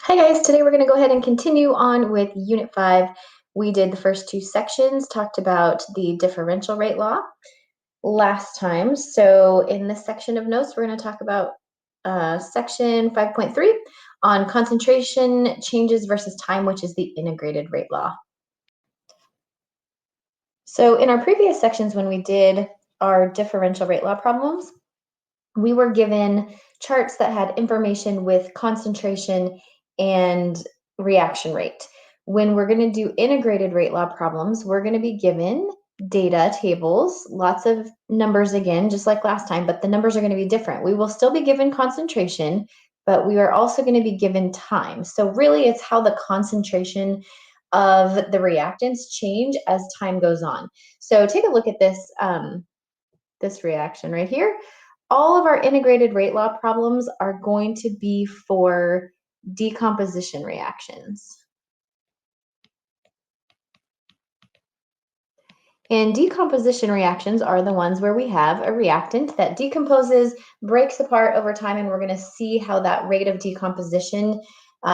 Hi guys, today we're going to go ahead and continue on with Unit 5. We did the first two sections, talked about the differential rate law last time. So in this section of notes, we're going to talk about section 5.3 on concentration changes versus time, which is the integrated rate law. So in our previous sections, when we did our differential rate law problems, we were given charts that had information with concentration and reaction rate. When we're going to do integrated rate law problems, we're going to be given data tables, lots of numbers again, just like last time, but the numbers are going to be different. We will still be given concentration, but we are also going to be given time. So really it's how the concentration of the reactants change as time goes on. So take a look at this reaction right here. All of our integrated rate law problems are going to be for decomposition reactions. And decomposition reactions are the ones where we have a reactant that decomposes, breaks apart over time, and we're going to see how that rate of decomposition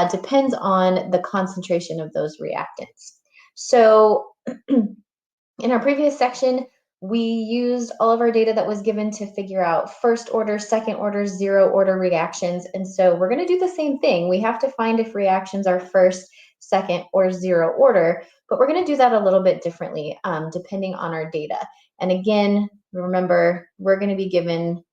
depends on the concentration of those reactants. So in our previous section, we used all of our data that was given to figure out first order, second order, zero order reactions. And so we're going to do the same thing. We have to find if reactions are first, second, or zero order, but we're going to do that a little bit differently depending on our data. And again, remember, we're going to be given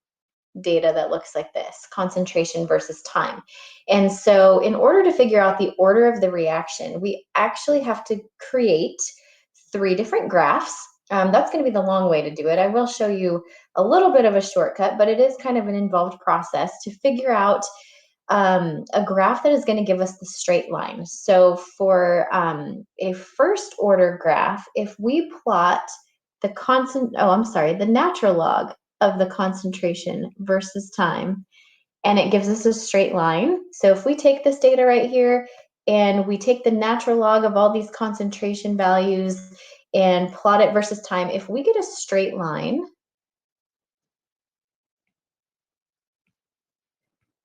data that looks like this, concentration versus time. And so in order to figure out the order of the reaction, we actually have to create three different graphs. That's going to be the long way to do it. I will show you a little bit of a shortcut, but it is kind of an involved process to figure out a graph that is going to give us the straight line. So for a first order graph, if we plot the natural log of the concentration versus time, and it gives us a straight line. So if we take this data right here and we take the natural log of all these concentration values and plot it versus time, if we get a straight line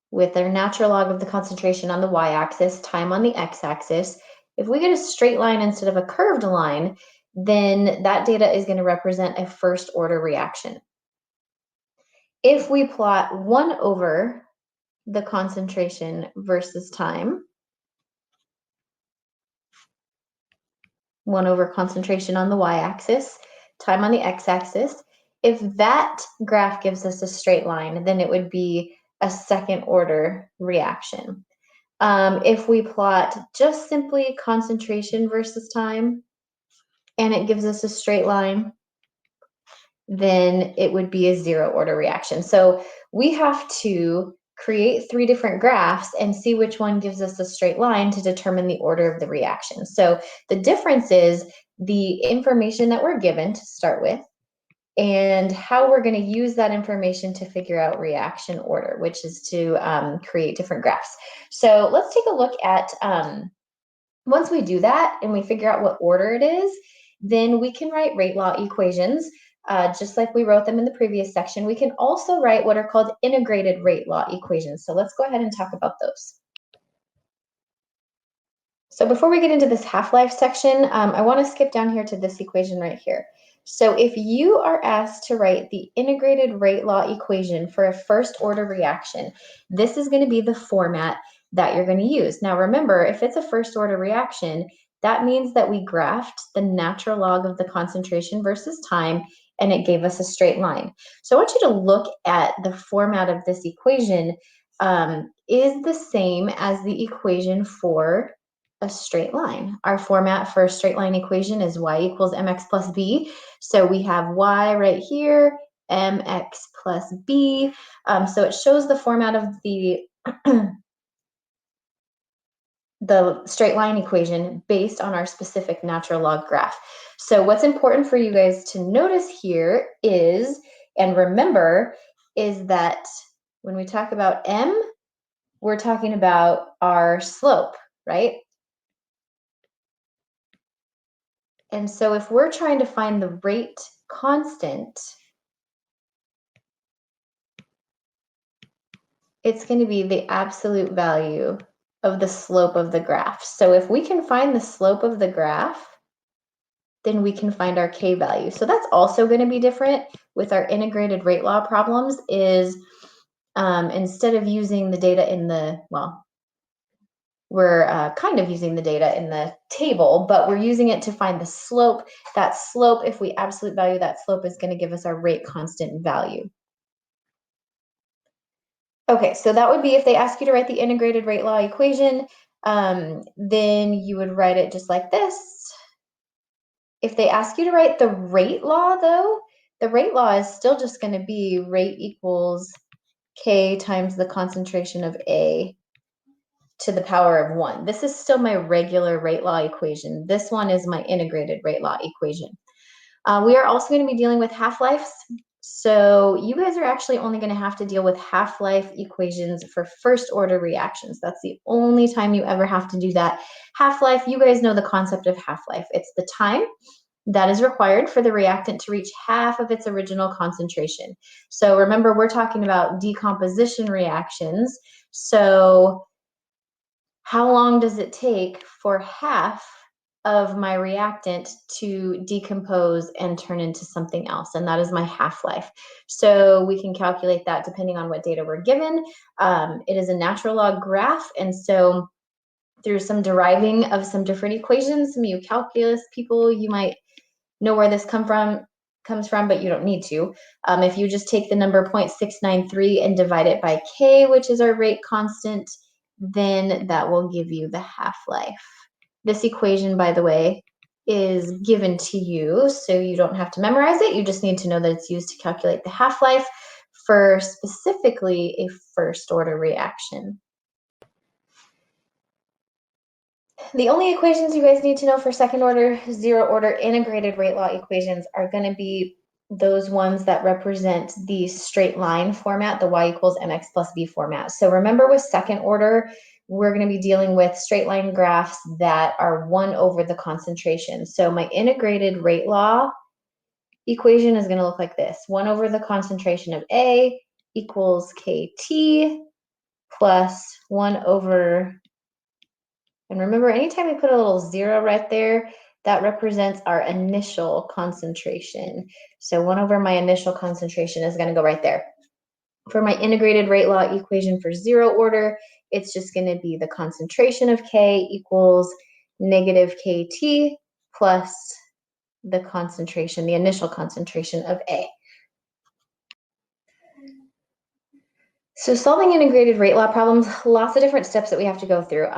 with our natural log of the concentration on the y-axis, time on the x-axis, if we get a straight line instead of a curved line, then that data is going to represent a first order reaction. If we plot 1 over the concentration versus time, 1 over concentration on the y-axis, time on the x-axis, if that graph gives us a straight line, then it would be a second order reaction. If we plot just simply concentration versus time, and it gives us a straight line, then it would be a zero order reaction. So we have to create three different graphs and see which one gives us a straight line to determine the order of the reaction. So the difference is the information that we're given to start with and how we're going to use that information to figure out reaction order, which is to create different graphs. So let's take a look at, once we do that and we figure out what order it is, then we can write rate law equations just like we wrote them in the previous section. We can also write what are called integrated rate law equations. So let's go ahead and talk about those. So before we get into this half-life section, I want to skip down here to this equation right here. So if you are asked to write the integrated rate law equation for a first order reaction, this is going to be the format that you're going to use. Now remember, if it's a first order reaction, that means that we graphed the natural log of the concentration versus time, and it gave us a straight line. So I want you to look at the format of this equation is the same as the equation for a straight line. Our format for a straight line equation is y equals mx plus b. So we have y right here, mx plus b. So it shows the format of the the straight line equation based on our specific natural log graph. So what's important for you guys to notice here is, and remember, is that when we talk about m, we're talking about our slope, right? And so if we're trying to find the rate constant, it's going to be the absolute value of the slope of the graph. So if we can find the slope of the graph, then we can find our K value. So that's also going to be different with our integrated rate law problems is instead of using the data in the, well, we're kind of using the data in the table, but we're using it to find the slope. That slope, if we absolute value that slope, is going to give us our rate constant value. Okay, so that would be if they ask you to write the integrated rate law equation, then you would write it just like this. If they ask you to write the rate law, though, the rate law is still just going to be rate equals K times the concentration of A to the power of 1. This is still my regular rate law equation. This one is my integrated rate law equation. We are also going to be dealing with half-lives. So you guys are actually only going to have to deal with half-life equations for first-order reactions. That's the only time you ever have to do that. Half-life, you guys know the concept of half-life. It's the time that is required for the reactant to reach half of its original concentration. So remember, we're talking about decomposition reactions. So how long does it take for half of my reactant to decompose and turn into something else? And that is my half-life. So we can calculate that depending on what data we're given. It is a natural log graph. And so through some deriving of some different equations, some of you calculus people, you might know where this comes from, but you don't need to. If you just take the number 0.693 and divide it by K, which is our rate constant, then that will give you the half-life. This equation, by the way, is given to you, so you don't have to memorize it. You just need to know that it's used to calculate the half-life for specifically a first-order reaction. The only equations you guys need to know for second order, zero order integrated rate law equations are going to be those ones that represent the straight line format, the y equals mx plus b format. So remember with second order, we're going to be dealing with straight line graphs that are 1 over the concentration. So my integrated rate law equation is going to look like this. 1 over the concentration of A equals KT plus 1 over, and remember, anytime we put a little 0 right there, that represents our initial concentration. So 1 over my initial concentration is going to go right there. For my integrated rate law equation for zero order, it's just going to be the concentration of K equals negative KT plus the concentration, the initial concentration of A. So solving integrated rate law problems, lots of different steps that we have to go through.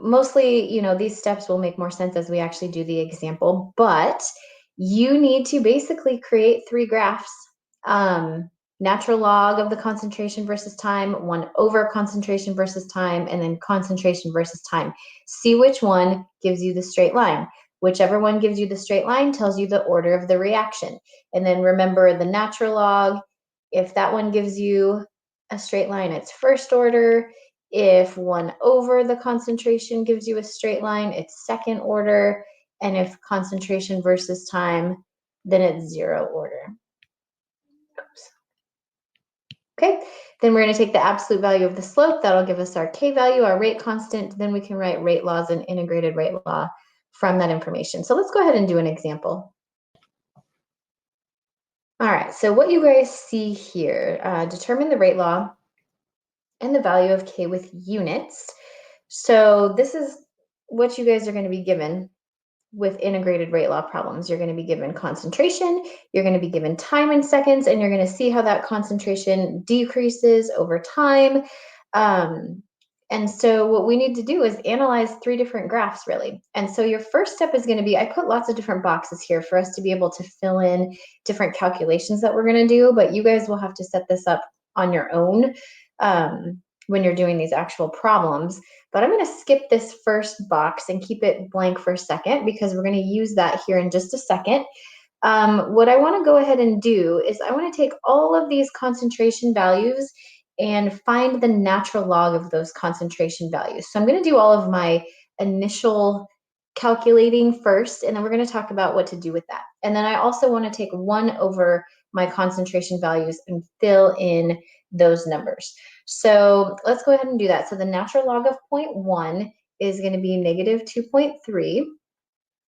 Mostly, these steps will make more sense as we actually do the example, but you need to basically create 3 graphs. Natural log of the concentration versus time, 1 over concentration versus time, and then concentration versus time. See which one gives you the straight line. Whichever one gives you the straight line tells you the order of the reaction. And then remember the natural log, if that one gives you a straight line, it's first order. If 1 over the concentration gives you a straight line, it's second order. And if concentration versus time, then it's 0 order. Oops. Okay, then we're going to take the absolute value of the slope. That'll give us our K value, our rate constant. Then we can write rate laws and integrated rate law from that information. So let's go ahead and do an example. All right, so what you guys see here, determine the rate law and the value of K with units. So this is what you guys are going to be given with integrated rate law problems. You're going to be given concentration, you're going to be given time in seconds, and you're going to see how that concentration decreases over time. And so what we need to do is analyze 3 different graphs, really. And so your first step is going to be, I put lots of different boxes here for us to be able to fill in different calculations that we're going to do, but you guys will have to set this up on your own when you're doing these actual problems. But I'm going to skip this first box and keep it blank for a second because we're going to use that here in just a second. What I want to go ahead and do is I want to take all of these concentration values and find the natural log of those concentration values. So I'm going to do all of my initial calculating first, and then we're going to talk about what to do with that. And then I also want to take 1 over my concentration values and fill in those numbers. So let's go ahead and do that. So the natural log of 0.1 is going to be negative 2.3.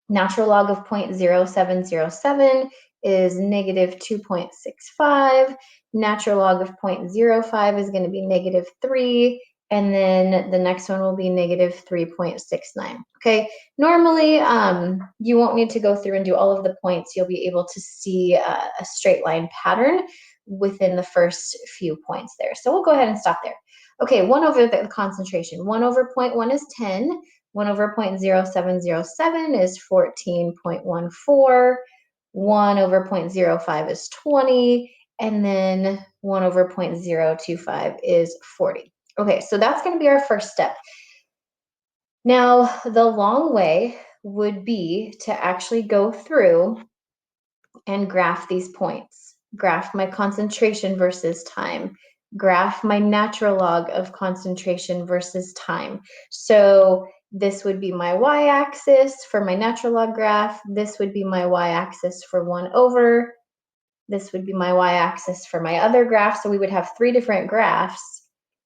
Natural log of 0.0707 is negative 2.65. Natural log of 0.05 is going to be negative 3. And then the next one will be negative 3.69. Okay, normally you won't need to go through and do all of the points. You'll be able to see a straight line pattern within the first few points there. So we'll go ahead and stop there. Okay, 1 over the concentration. 1 over 0.1 is 10. 1 over 0.0707 is 14.14. 1 over 0.05 is 20. And then 1 over 0.025 is 40. Okay, so that's going to be our first step. Now, the long way would be to actually go through and graph these points. Graph my concentration versus time. Graph my natural log of concentration versus time. So this would be my y-axis for my natural log graph. This would be my y-axis for 1 over. This would be my y-axis for my other graph. So we would have 3 different graphs,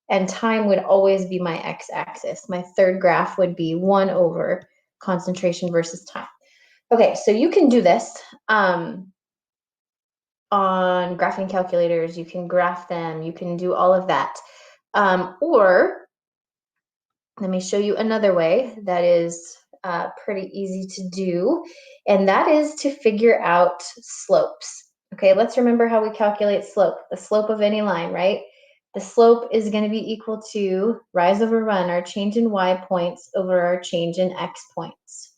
and time would always be my x-axis. My third graph would be 1 over concentration versus time. Okay, so you can do this on graphing calculators. You can graph them. You can do all of that. Or let me show you another way that is pretty easy to do, and that is to figure out slopes. Okay, let's remember how we calculate slope. The slope of any line, right? The slope is going to be equal to rise over run, our change in y points over our change in x points.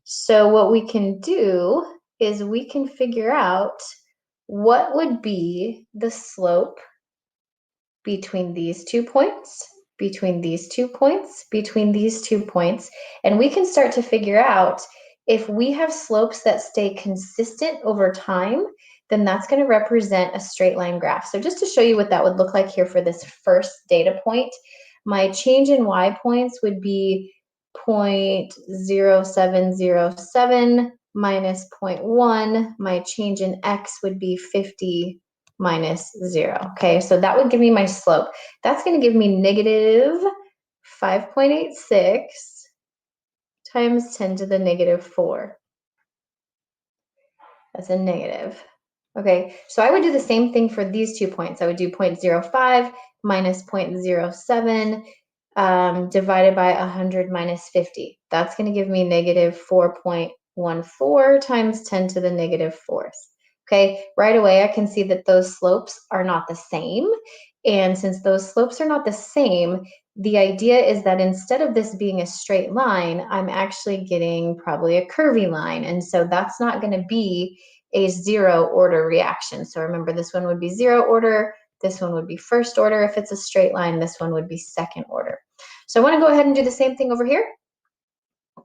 So what we can do is we can figure out what would be the slope between these 2 points, between these 2 points, between these 2 points, and we can start to figure out if we have slopes that stay consistent over time, then that's going to represent a straight line graph. So just to show you what that would look like here for this first data point, my change in y points would be 0.0707 minus 0.1. My change in x would be 50 minus 0. Okay, so that would give me my slope. That's going to give me negative 5.86 times 10 to the negative 4. That's a negative. Okay, so I would do the same thing for these 2 points. I would do 0.05 minus 0.07 divided by 100 minus 50. That's going to give me negative 4.14 times 10 to the negative 4th. Okay, right away I can see that those slopes are not the same. And since those slopes are not the same, the idea is that instead of this being a straight line, I'm actually getting probably a curvy line. And so that's not going to be a 0 order reaction. So remember, this one would be 0 order. This one would be first order. If it's a straight line, this one would be second order. So I want to go ahead and do the same thing over here.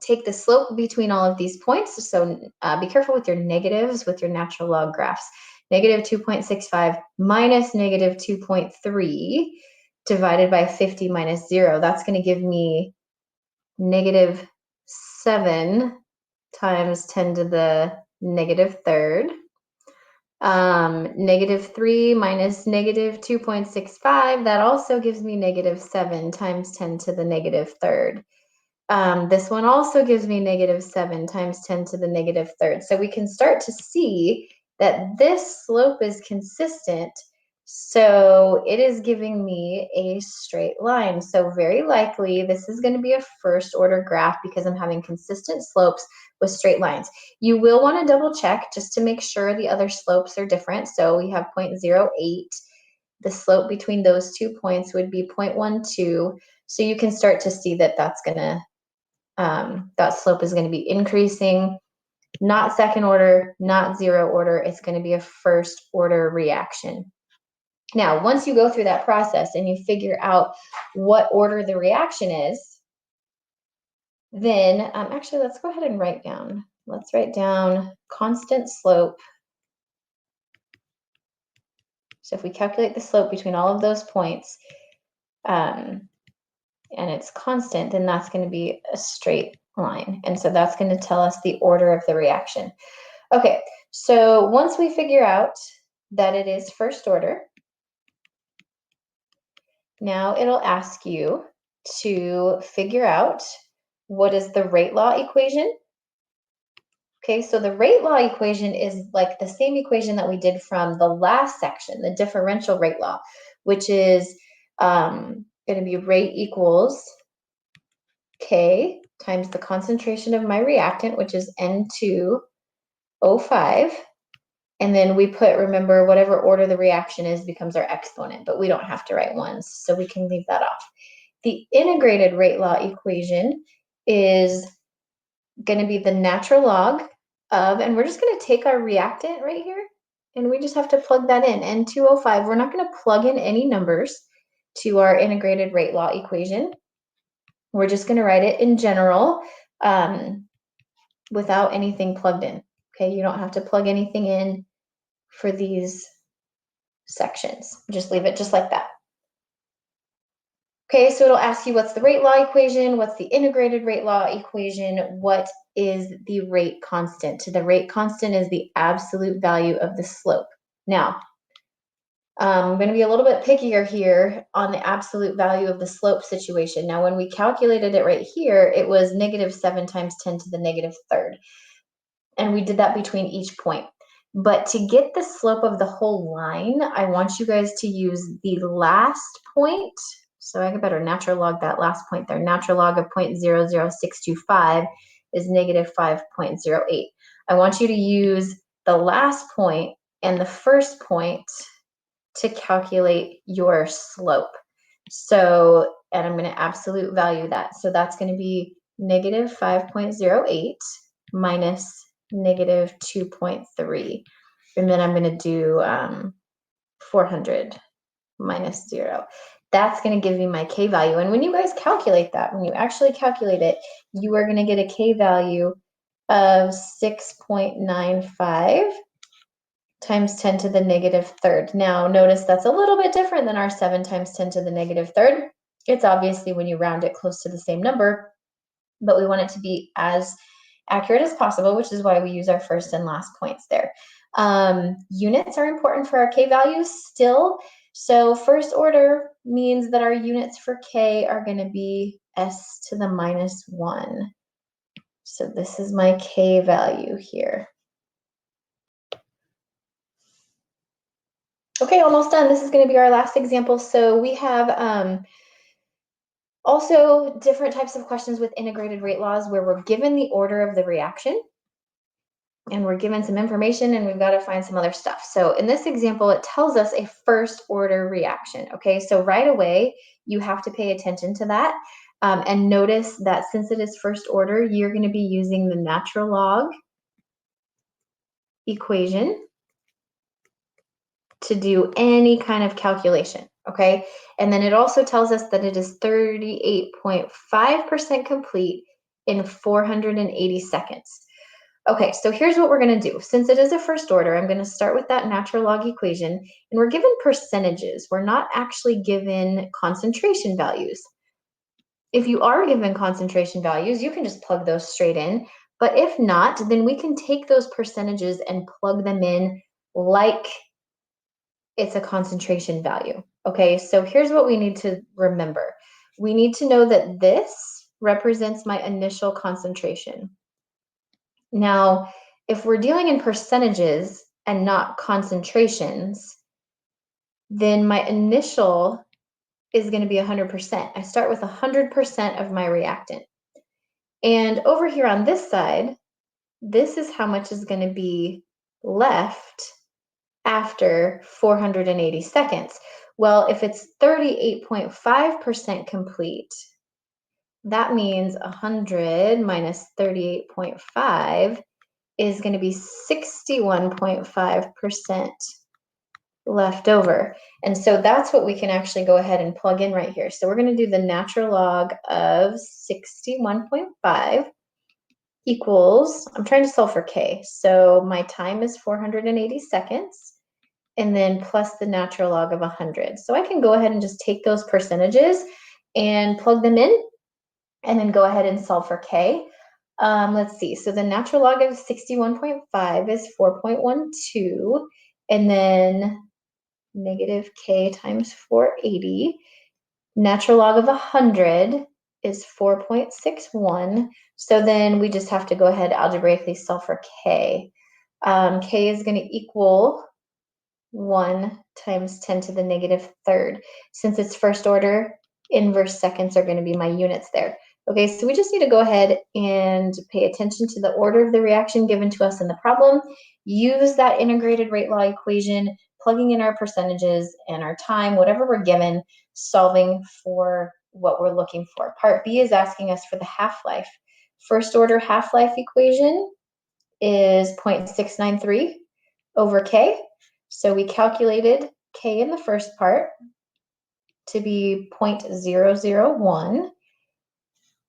Take the slope between all of these points. So be careful with your negatives with your natural log graphs. Negative 2.65 minus negative 2.3 divided by 50 minus 0. That's going to give me negative 7 times 10 to the negative 3rd. Negative 3 minus negative 2.65, that also gives me negative 7 times 10 to the negative 3rd. This one also gives me negative 7 times 10 to the negative 3rd. So we can start to see that this slope is consistent. So it is giving me a straight line. So very likely this is going to be a first order graph because I'm having consistent slopes with straight lines. You will want to double check just to make sure the other slopes are different. So we have 0.08. The slope between those 2 points would be 0.12. So you can start to see that that's going to that slope is going to be increasing, not second order, not 0 order. It's going to be a first order reaction. Now, once you go through that process and you figure out what order the reaction is, then actually, let's go ahead and write down. Let's write down constant slope. So if we calculate the slope between all of those points, and it's constant, then that's going to be a straight line. And so that's going to tell us the order of the reaction. Okay, so once we figure out that it is first order. Now it'll ask you to figure out what is the rate law equation. Okay, so the rate law equation is like the same equation that we did from the last section, the differential rate law, which is going to be rate equals K times the concentration of my reactant, which is N2O5. And then we put, remember, whatever order the reaction is becomes our exponent, but we don't have to write ones, so we can leave that off. The integrated rate law equation is going to be the natural log of, and we're just going to take our reactant right here, and we just have to plug that in, N2O5. We're not going to plug in any numbers to our integrated rate law equation. We're just going to write it in general without anything plugged in. Okay, you don't have to plug anything in for these sections. Just leave it just like that. Okay, so it'll ask you what's the rate law equation, what's the integrated rate law equation, what is the rate constant. The rate constant is the absolute value of the slope. Now, I'm going to be a little bit pickier here on the absolute value of the slope situation. Now, when we calculated it right here, it was -7 times 10 to the -3rd. And we did that between each point. But to get the slope of the whole line, I want you guys to use the last point. So I better natural log that last point there. Natural log of 0.00625 is -5.08. I want you to use the last point and the first point to calculate your slope. So, and I'm going to absolute value that. So that's going to be -5.08 minus -2.3. And then I'm going to do 400 minus 0. That's going to give me my K value. And when you guys calculate that, when you actually calculate it, you are going to get a K value of 6.95 times 10 to the -3rd. Now, notice that's a little bit different than our 7 times 10 to the -3rd. It's obviously when you round it close to the same number, but we want it to be as accurate as possible, which is why we use our first and last points there. Units are important for our K values still. So first order means that our units for K are going to be S to the -1. So this is my K value here. Okay, almost done. This is going to be our last example. So we have also different types of questions with integrated rate laws where we're given the order of the reaction and we're given some information and we've got to find some other stuff. So in this example, it tells us a first order reaction. Okay, so right away, you have to pay attention to that. And notice that since it is first order, you're going to be using the natural log equation to do any kind of calculation, okay? And then it also tells us that it is 38.5% complete in 480 seconds. Okay, so here's what we're going to do. Since it is a first order, I'm going to start with that natural log equation, and we're given percentages. We're not actually given concentration values. If you are given concentration values, you can just plug those straight in. But if not, then we can take those percentages and plug them in like it's a concentration value. Okay, so here's what we need to remember. We need to know that this represents my initial concentration. Now, if we're dealing in percentages and not concentrations, then my initial is going to be 100%. I start with 100% of my reactant. And over here on this side, this is how much is going to be left after 480 seconds. Well, if it's 38.5% complete, that means 100 minus 38.5 is going to be 61.5% left over. And so that's what we can actually go ahead and plug in right here. So we're going to do the natural log of 61.5 equals, I'm trying to solve for K. So my time is 480 seconds. And then plus the natural log of 100. So I can go ahead and just take those percentages and plug them in and then go ahead and solve for K. Let's see, so the natural log of 61.5 is 4.12, and then negative k times 480. Natural log of 100 is 4.61. So then we just have to go ahead algebraically solve for k. K is going to equal 1 times 10 to the negative third. Since it's first order, inverse seconds are going to be my units there. Okay, so we just need to go ahead and pay attention to the order of the reaction given to us in the problem, use that integrated rate law equation, plugging in our percentages and our time, whatever we're given, solving for what we're looking for. Part B is asking us for the half-life. First order half-life equation is 0.693 over K. So we calculated K in the first part to be 0.001.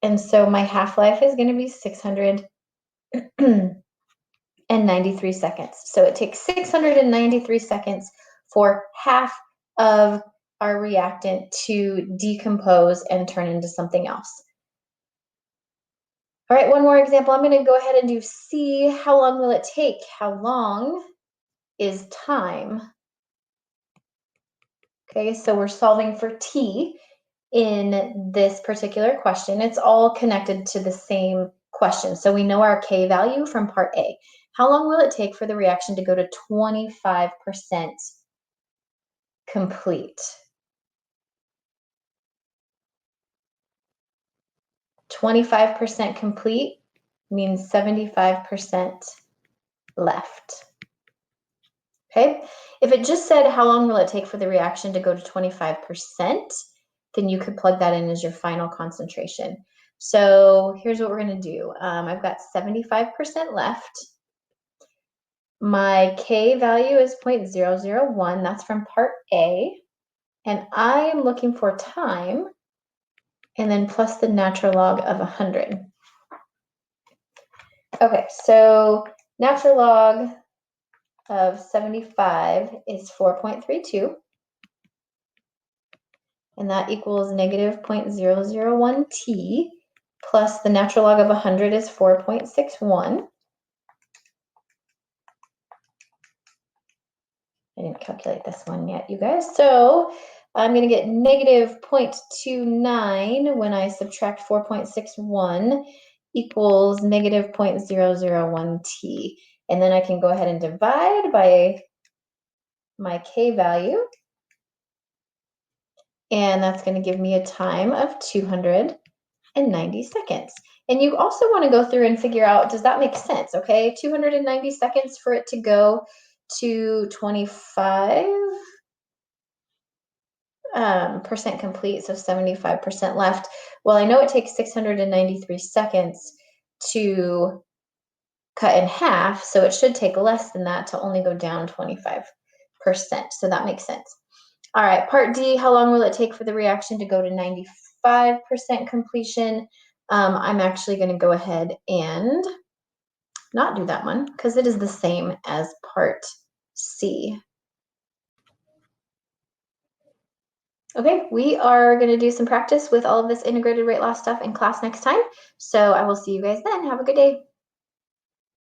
And so my half-life is going to be 693 seconds. So it takes 693 seconds for half of our reactant to decompose and turn into something else. All right, one more example. I'm going to go ahead and do C. How long will it take? How long is time? Okay, so we're solving for T in this particular question. It's all connected to the same question. So we know our K value from part A. How long will it take for the reaction to go to 25% complete? 25% complete means 75% left. Okay, if it just said how long will it take for the reaction to go to 25%, then you could plug that in as your final concentration. So here's what we're going to do. I've got 75% left. My K value is 0.001. That's from part A. And I am looking for time, and then plus the natural log of 100. Okay, so natural log of 75 is 4.32. And that equals negative 0.001 t, plus the natural log of 100 is 4.61. I didn't calculate this one yet, you guys. So I'm going to get negative 0.29 when I subtract 4.61 equals negative 0.001 t. And then I can go ahead and divide by my k value. And that's going to give me a time of 290 seconds. And you also want to go through and figure out, does that make sense? Okay, 290 seconds for it to go to 25% complete, so 75% left. Well, I know it takes 693 seconds to cut in half, so it should take less than that to only go down 25%. So that makes sense. All right, part D, how long will it take for the reaction to go to 95% completion? I'm actually going to go ahead and not do that one because it is the same as part C. Okay, we are going to do some practice with all of this integrated rate law stuff in class next time. So I will see you guys then. Have a good day.